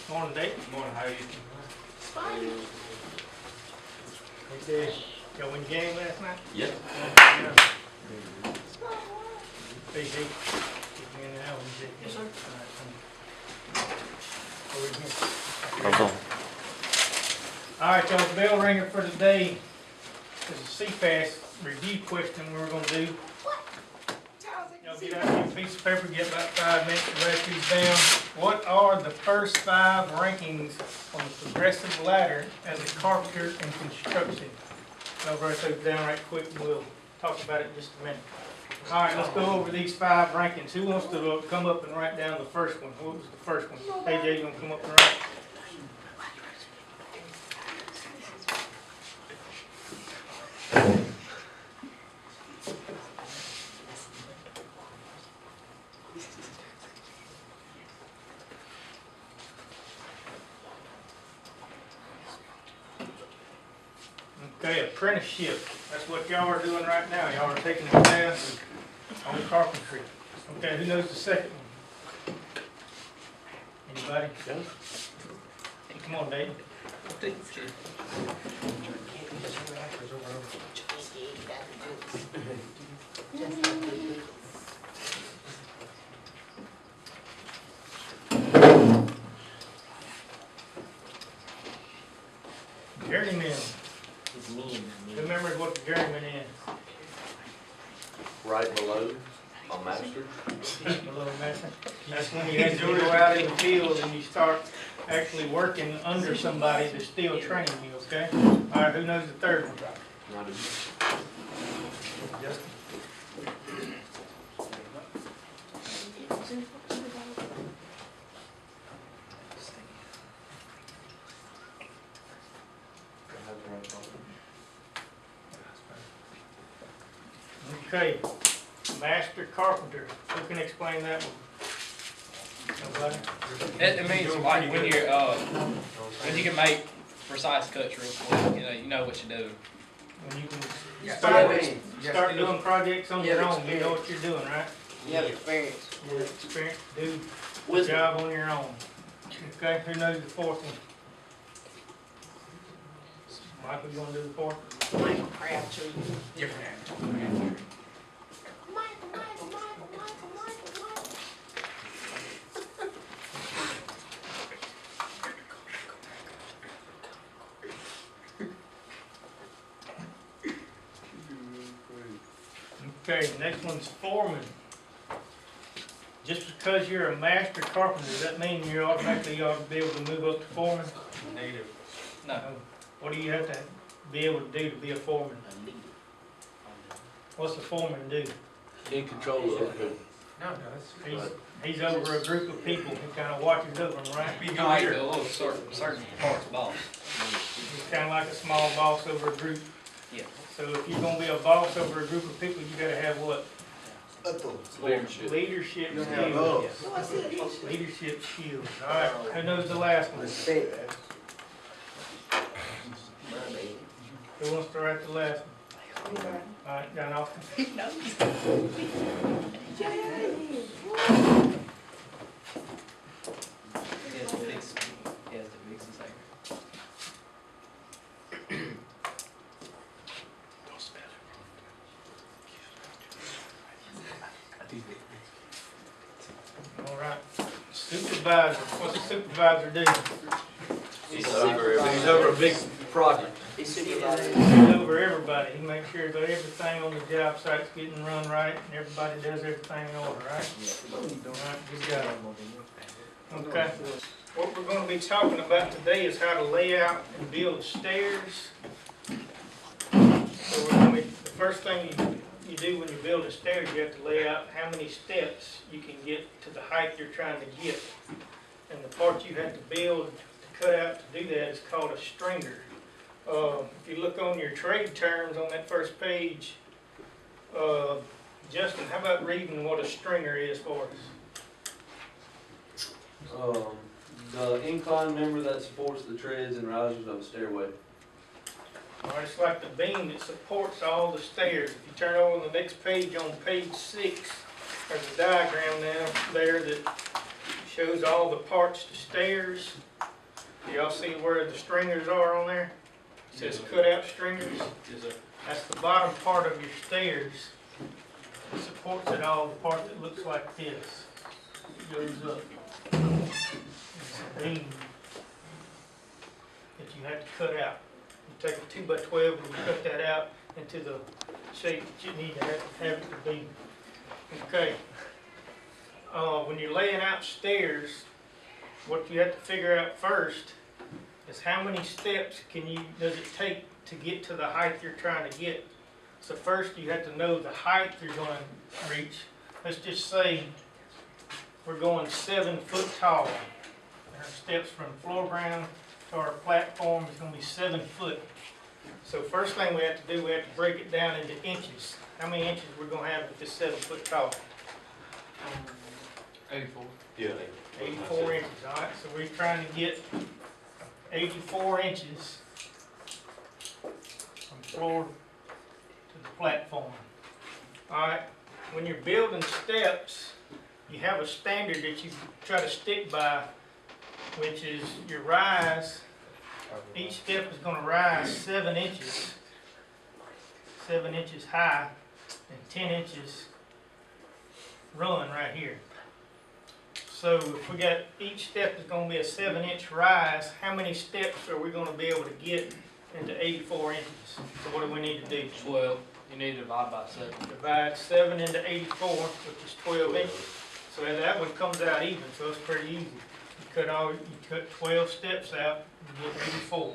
Morning, Dave. Morning, how are you? Fine. Hey, y'all win the game last night? Yep. Yeah. PG. Keep me in the hour. Yes, sir. All right, y'all, bell ringer for today is a CFAS review question we're going to do. Y'all get out your piece of paper, get about 5 minutes to write these down. What are the first 5 rankings on the progressive ladder as a carpenter in construction? I'll write those down right quick and we'll talk about it in just a minute. All right, let's go over these 5 rankings. Who wants to come up and write down the first one? What was the first one? AJ, you want to come up and write? Okay, apprenticeship. That's what y'all are doing right now. Y'all are taking a class on carpentry. Okay, who knows the second one? Anybody? Come on, Dave. Journeyman. Who remembers what the journeyman is? Right below a master. Below master. That's when you actually go out in the field and you start actually working under somebody that's still training you, okay? All right, who knows the third one? Not a Justin. Okay, master carpenter. Who can explain that one? Nobody? It means like when you can make precise cuts real quick, you know what you're doing. When you can Yeah, start doing projects on your own, you know what you're doing, right? You have experience. Your experience, do the Wisdom. job on your own. Okay, who knows the fourth one? Michael, you wanna do the fourth? Michael Crabtree. Different. Okay, next one's foreman. Just because you're a master carpenter, does that mean you automatically ought to be able to move up to foreman? Negative. No. What do you have to be able to do to be a foreman? What's the foreman do? In control of it. No, He's over a group of people. He kind of watches over them, right? Be You know, good a little certain parts boss. He's kind of like a small boss over a group. Yeah. So if you're gonna be a boss over a group of people, you gotta have what? Leadership. Leadership You have skills. Leadership skills. All right. Who knows the last one? Respect. Who wants to write the last one? All right, John Austin. He has to fix the second. All right. Supervisor. What's the supervisor do? He's over a big project. He's supervisor. He's over everybody. He makes sure that everything on the job site's getting run right and everybody does everything in order, right? All right, good job. Okay. What we're going to be talking about today is how to lay out and build stairs. So the first thing you do when you build a stair, you have to lay out how many steps you can get to the height you're trying to get. And the part you have to build to cut out to do that is called a stringer. If you look on your trade terms on that first page, Justin, how about reading what a stringer is for us? The incline member that supports the treads and risers of a stairway. All right, it's like the beam that supports all the stairs. If you turn over to the next page, on page 6, there's a diagram now there that shows all the parts to stairs. Y'all see where the stringers are on there? It says cutout stringers. Yes, sir. That's the bottom part of your stairs. It supports it all, the part that looks like this. It goes up. It's a beam that you have to cut out. You take a 2 by 12 and you cut that out into the shape that you need to have it to be. Okay. When you're laying out stairs, what you have to figure out first is how many steps does it take to get to the height you're trying to get. So first you have to know the height you're going to reach. Let's just say we're going 7 foot tall. Our steps from floor ground to our platform is going to be 7 foot. So first thing we have to do, we have to break it down into inches. How many inches we're going to have with this 7 foot tall? 84. Yeah. 84 inches, all right? So we're trying to get 84 inches from floor to the platform. All right, when you're building steps, you have a standard that you try to stick by, which is your rise. Each step is going to rise 7 inches, 7 inches high, and 10 inches run right here. So if we got, each step is going to be a 7-inch rise, how many steps are we going to be able to get into 84 inches? So what do we need to do? 12. You need to divide by 7. Divide 7 into 84, which is 12 inches. So that one comes out even, so it's pretty easy. You cut 12 steps out and get 84.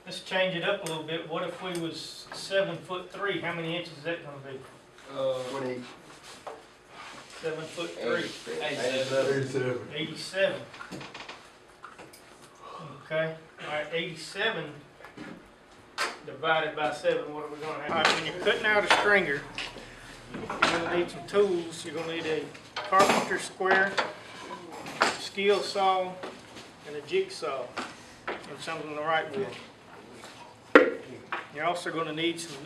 Let's change it up a little bit. What if we was 7'3"? How many inches is that going to be? 20. 7'3". 87. 87. Okay, all right, 87 divided by 7, what are we going to have? All right, when you're cutting out a stringer, you're going to need some tools. You're going to need a carpenter square, skill saw, and a jigsaw, and something to write with. You're also going to need some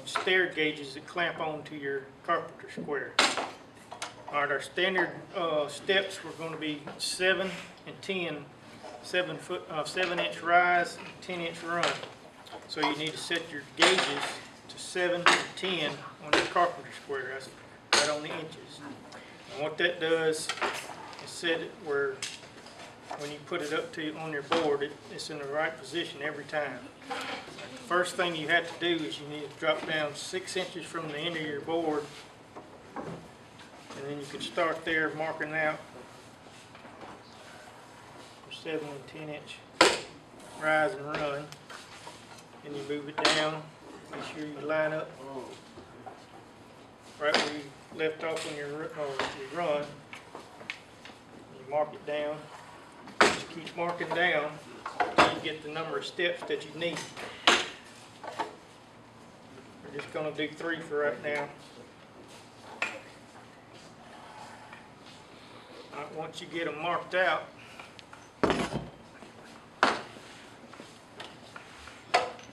stair gauges that clamp onto your carpenter square. All right, our standard steps were going to be 7 and 10, 7-inch rise, 10-inch run. So you need to set your gauges to 7 and 10 on your carpenter square. That's right on the inches. And what that does is set it where when you put it up to on your board, it's in the right position every time. The first thing you have to do is you need to drop down 6 inches from the end of your board. And then you can start there marking out your 7 and 10-inch rise and run. And you move it down, make sure you line up right where you left off on your run. You mark it down. Just keep marking down until you get the number of steps that you need. We're just going to do 3 for right now. Once you get them marked out,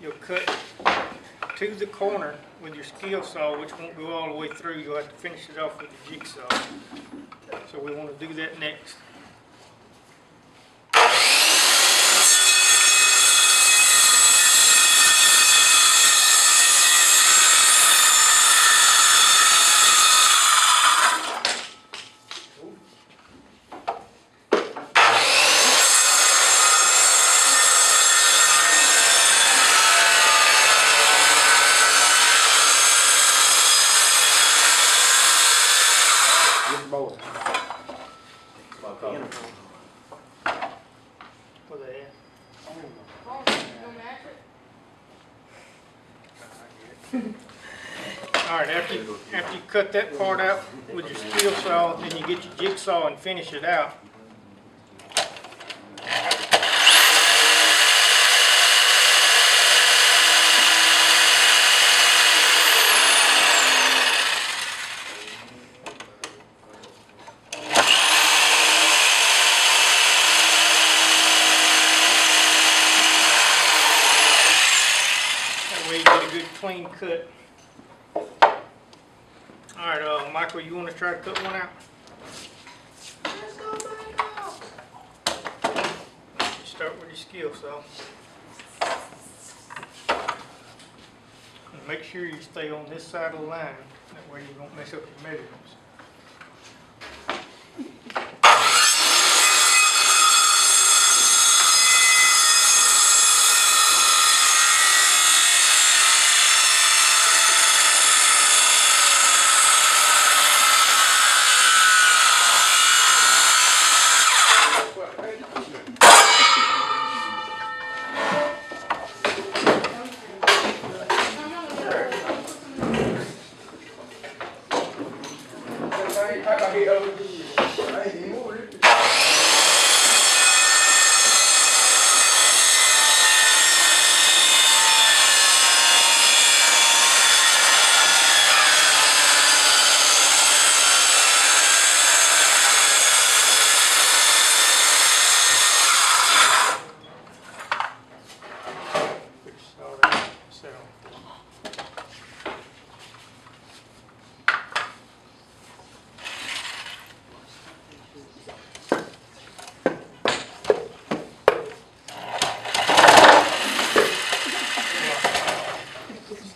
you'll cut to the corner with your skill saw, which won't go all the way through. You'll have to finish it off with the jigsaw. So we want to do that next. Where they at? All right, after you cut that part out with your skill saw, then you get your jigsaw and finish it out. That way you get a good clean cut. All right, Michael, you want to try to cut one out? Start pretty skilled, so. And make sure you stay on this side of the line, that way you won't mess up your measurements.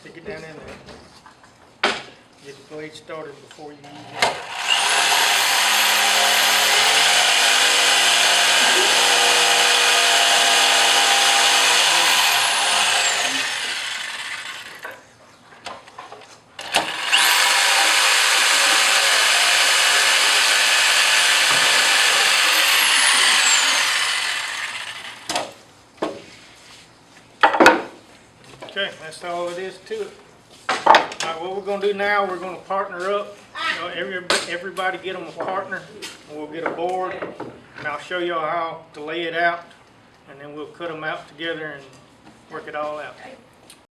Stick it down in there. Get the blade started before you use it. Okay, that's all it is to it. All right, what we're gonna do now, we're gonna partner up. You know, everybody get them a partner, and we'll get a board, and I'll show y'all how to lay it out, and then we'll cut them out together and work it all out.